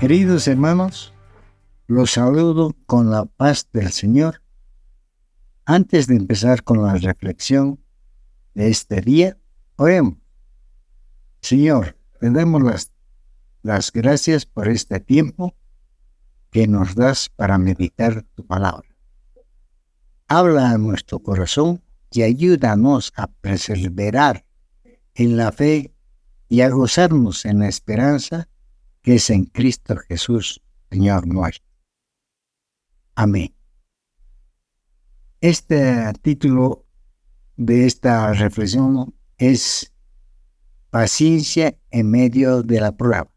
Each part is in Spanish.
Queridos hermanos, los saludo con la paz del Señor. Antes de empezar con la reflexión de este día, oremos. Señor, te damos las gracias por este tiempo que nos das para meditar tu palabra. Habla a nuestro corazón y ayúdanos a perseverar en la fe y a gozarnos en la esperanza que es en Cristo Jesús, Señor nuestro. Amén. Este título de esta reflexión es Paciencia en medio de la prueba.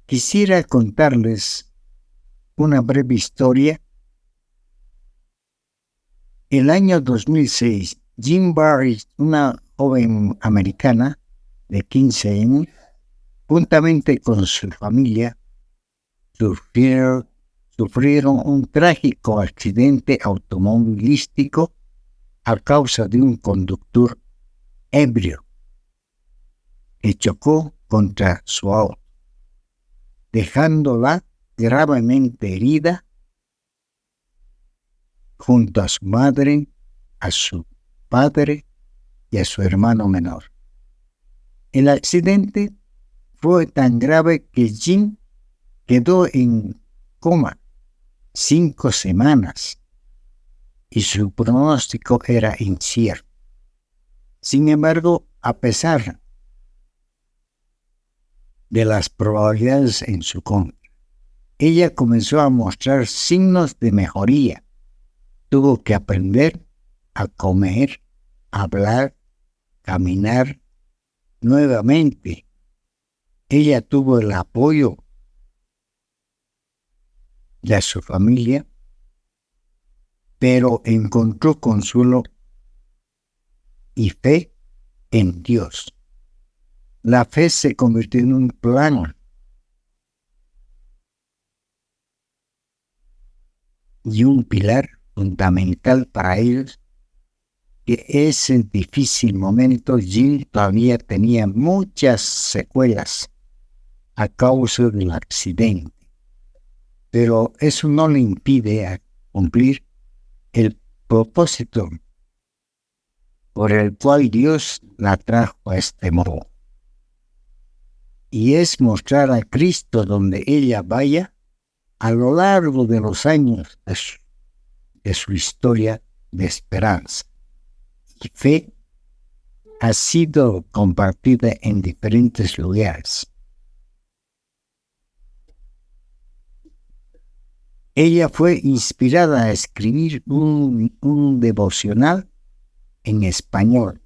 Quisiera contarles una breve historia. El año 2006, Jean Barry, una joven americana de 15 años, juntamente con su familia, sufrieron un trágico accidente automovilístico a causa de un conductor ebrio que chocó contra su auto, dejándola gravemente herida junto a su madre, a su padre y a su hermano menor. El accidente fue tan grave que Jean quedó en coma 5 semanas y su pronóstico era incierto. Sin embargo, a pesar de las probabilidades en su contra, ella comenzó a mostrar signos de mejoría. Tuvo que aprender a comer, hablar, caminar nuevamente. Ella tuvo el apoyo de su familia, pero encontró consuelo y fe en Dios. La fe se convirtió en un plan y un pilar fundamental para ellos. Que ese difícil momento, Jean todavía tenía muchas secuelas a causa del accidente, pero eso no le impide cumplir el propósito por el cual Dios la trajo a este mundo, y es mostrar a Cristo donde ella vaya a lo largo de los años de su historia de esperanza. Y fe ha sido compartida en diferentes lugares. Ella fue inspirada a escribir un devocional en español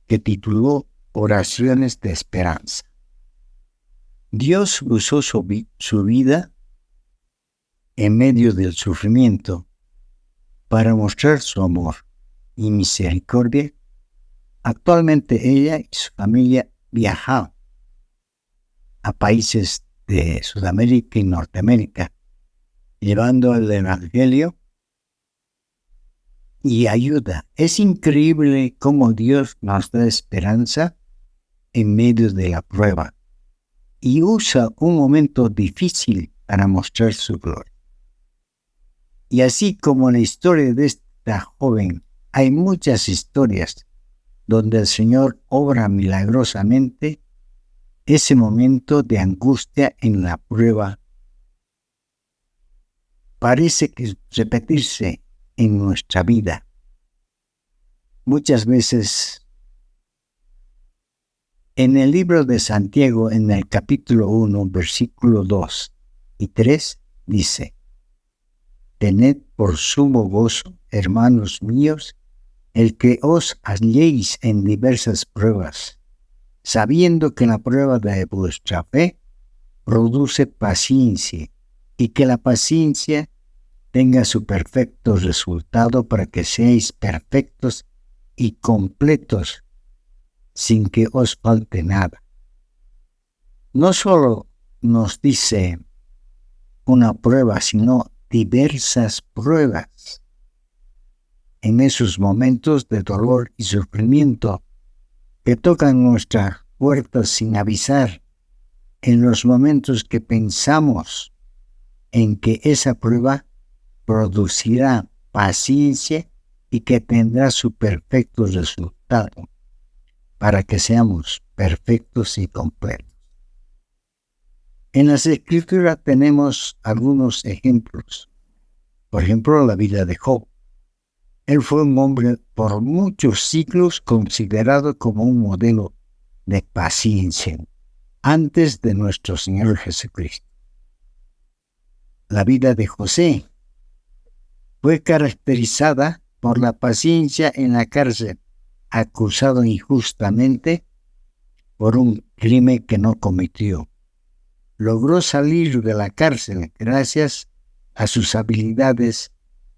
que tituló Oraciones de Esperanza. Dios usó su vida en medio del sufrimiento para mostrar su amor y misericordia. Actualmente ella y su familia viajan a países de Sudamérica y Norteamérica, llevando el Evangelio y ayuda. Es increíble cómo Dios nos da esperanza en medio de la prueba y usa un momento difícil para mostrar su gloria. Y así como la historia de esta joven, hay muchas historias donde el Señor obra milagrosamente ese momento de angustia en la prueba. Parece que repetirse en nuestra vida. Muchas veces en el libro de Santiago, en el capítulo 1, versículo 2 y 3, dice: Tened por sumo gozo, hermanos míos, el que os halléis en diversas pruebas, sabiendo que la prueba de vuestra fe produce paciencia, y que la paciencia tenga su perfecto resultado para que seáis perfectos y completos, sin que os falte nada. No solo nos dice una prueba, sino diversas pruebas. En esos momentos de dolor y sufrimiento que tocan nuestras puertas sin avisar, en los momentos que pensamos en que esa prueba producirá paciencia y que tendrá su perfecto resultado, para que seamos perfectos y completos. En las Escrituras tenemos algunos ejemplos. Por ejemplo, la vida de Job. Él fue un hombre por muchos siglos considerado como un modelo de paciencia antes de nuestro Señor Jesucristo. La vida de José fue caracterizada por la paciencia en la cárcel, acusado injustamente por un crimen que no cometió. Logró salir de la cárcel gracias a sus habilidades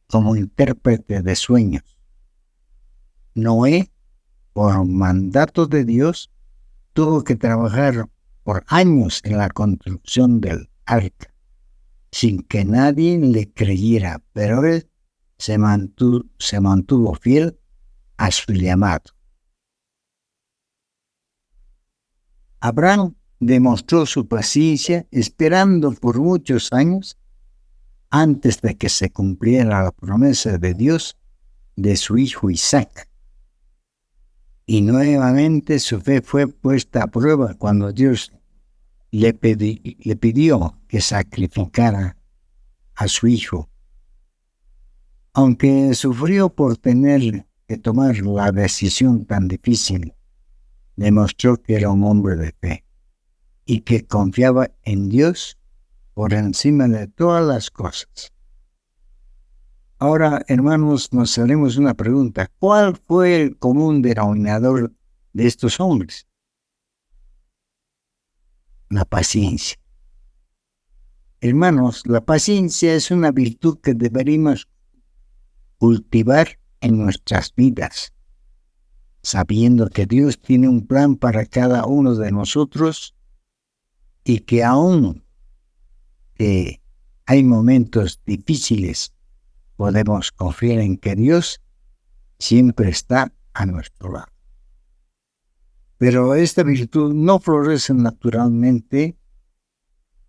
como intérprete de sueños. Noé, por mandato de Dios, tuvo que trabajar por años en la construcción del arca, sin que nadie le creyera, pero él se mantuvo fiel a su llamado. Abraham demostró su paciencia esperando por muchos años antes de que se cumpliera la promesa de Dios de su hijo Isaac. Y nuevamente su fe fue puesta a prueba cuando Dios le pidió que sacrificara a su hijo. Aunque sufrió por tener que tomar la decisión tan difícil, demostró que era un hombre de fe y que confiaba en Dios por encima de todas las cosas. Ahora, hermanos, nos haremos una pregunta. ¿Cuál fue el común denominador de estos hombres? La paciencia. Hermanos, la paciencia es una virtud que deberíamos cultivar en nuestras vidas, sabiendo que Dios tiene un plan para cada uno de nosotros y que aún que hay momentos difíciles, podemos confiar en que Dios siempre está a nuestro lado. Pero esta virtud no florece naturalmente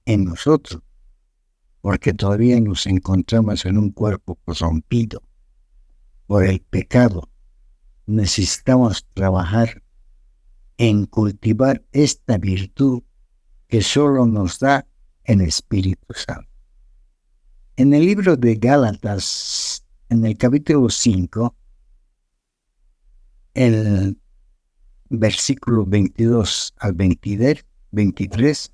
en nosotros, porque todavía nos encontramos en un cuerpo corrompido por el pecado. Necesitamos trabajar en cultivar esta virtud que solo nos da el Espíritu Santo. En el libro de Gálatas, en el capítulo 5, el versículo 22 al 23,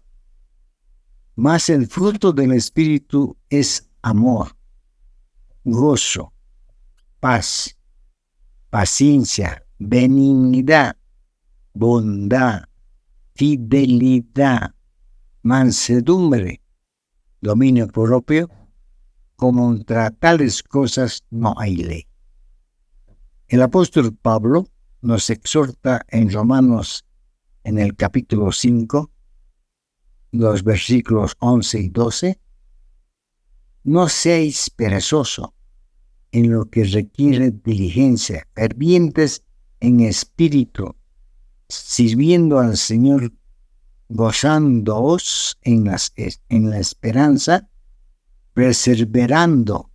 mas el fruto del Espíritu es amor, gozo, paz, paciencia, benignidad, bondad, fidelidad, mansedumbre, dominio propio. Contra tales cosas no hay ley. El apóstol Pablo nos exhorta en Romanos, en el capítulo 5, los versículos 11 y 12, no seáis perezosos en lo que requiere diligencia, fervientes en espíritu, sirviendo al Señor, gozándoos en la esperanza, perseverando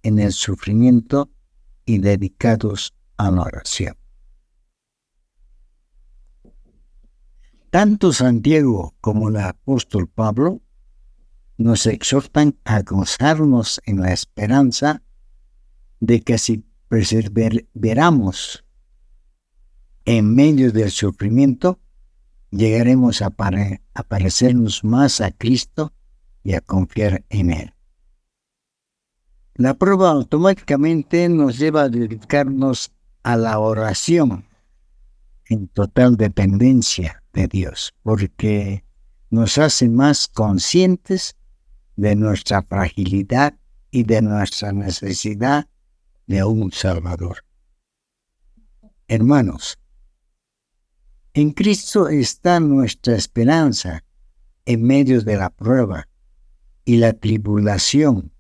en el sufrimiento y dedicados a la oración. Tanto Santiago como el apóstol Pablo nos exhortan a gozarnos en la esperanza de que si perseveramos en medio del sufrimiento, llegaremos a parecernos más a Cristo y a confiar en Él. La prueba automáticamente nos lleva a dedicarnos a la oración en total dependencia de Dios, porque nos hace más conscientes de nuestra fragilidad y de nuestra necesidad de un Salvador. Hermanos, en Cristo está nuestra esperanza en medio de la prueba y la tribulación.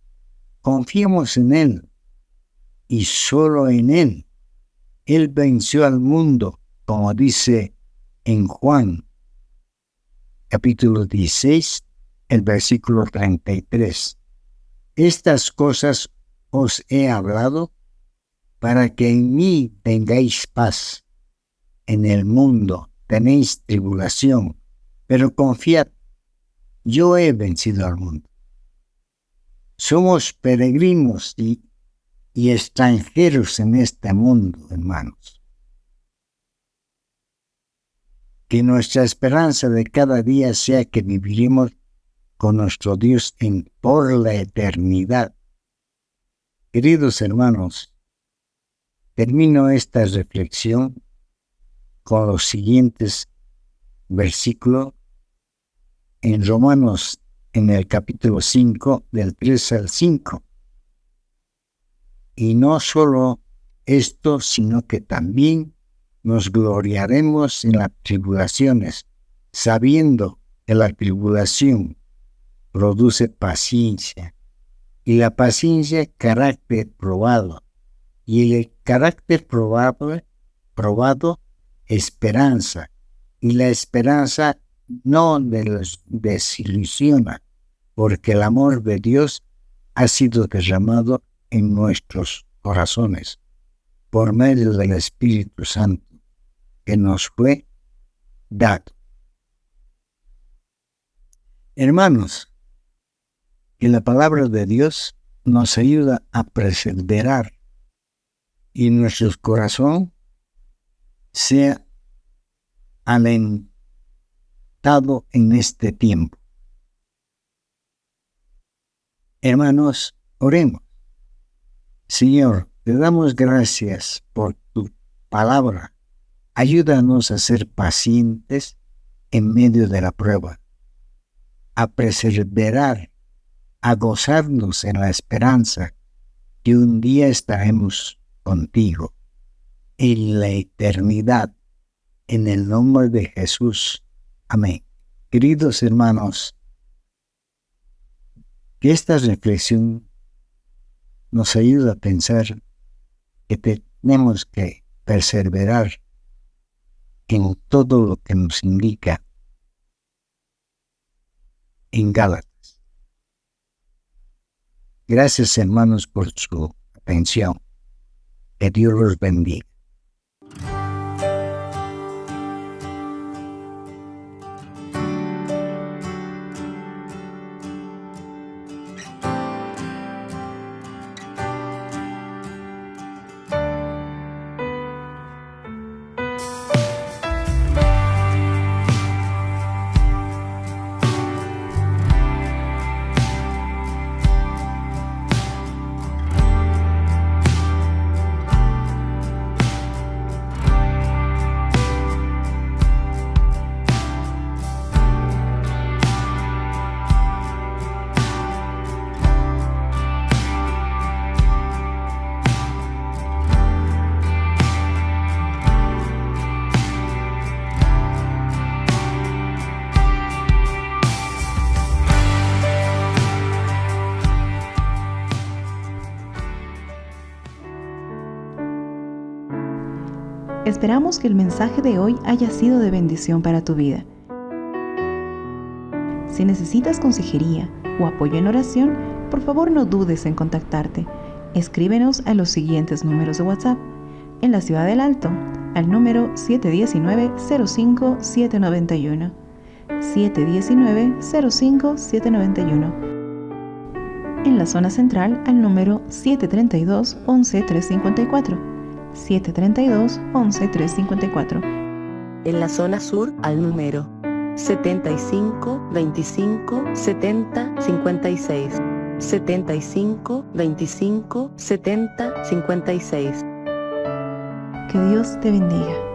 Confiemos en Él y solo en Él. Él venció al mundo, como dice en Juan, capítulo 16, el versículo 33. Estas cosas os he hablado para que en mí tengáis paz. En el mundo tenéis tribulación, pero confiad, yo he vencido al mundo. Somos peregrinos y extranjeros en este mundo, hermanos. Que nuestra esperanza de cada día sea que viviremos con nuestro Dios por la eternidad. Queridos hermanos, termino esta reflexión con los siguientes versículos en Romanos, en el capítulo 5, del 3 al 5. Y no solo esto, sino que también nos gloriaremos en las tribulaciones, sabiendo que la tribulación produce paciencia, y la paciencia carácter probado, y el carácter probado esperanza, y la esperanza no nos desilusiona, porque el amor de Dios ha sido derramado en nuestros corazones por medio del Espíritu Santo que nos fue dado. Hermanos, que la palabra de Dios nos ayuda a perseverar y nuestro corazón sea alentado en este tiempo. Hermanos, oremos. Señor, te damos gracias por tu palabra. Ayúdanos a ser pacientes en medio de la prueba, a perseverar, a gozarnos en la esperanza que un día estaremos contigo en la eternidad, en el nombre de Jesús. Amén. Queridos hermanos, que esta reflexión nos ayuda a pensar que tenemos que perseverar en todo lo que nos indica en Gálatas. Gracias, hermanos, por su atención. Que Dios los bendiga. Esperamos que el mensaje de hoy haya sido de bendición para tu vida. Si necesitas consejería o apoyo en oración, por favor no dudes en contactarte. Escríbenos a los siguientes números de WhatsApp. En la Ciudad del Alto, al número 719-05-791. 719-05-791. En la zona central, al número 732-11-354. 732-11-354. En la zona sur, al número 75-25-70-56. 75-25-70-56. Que Dios te bendiga.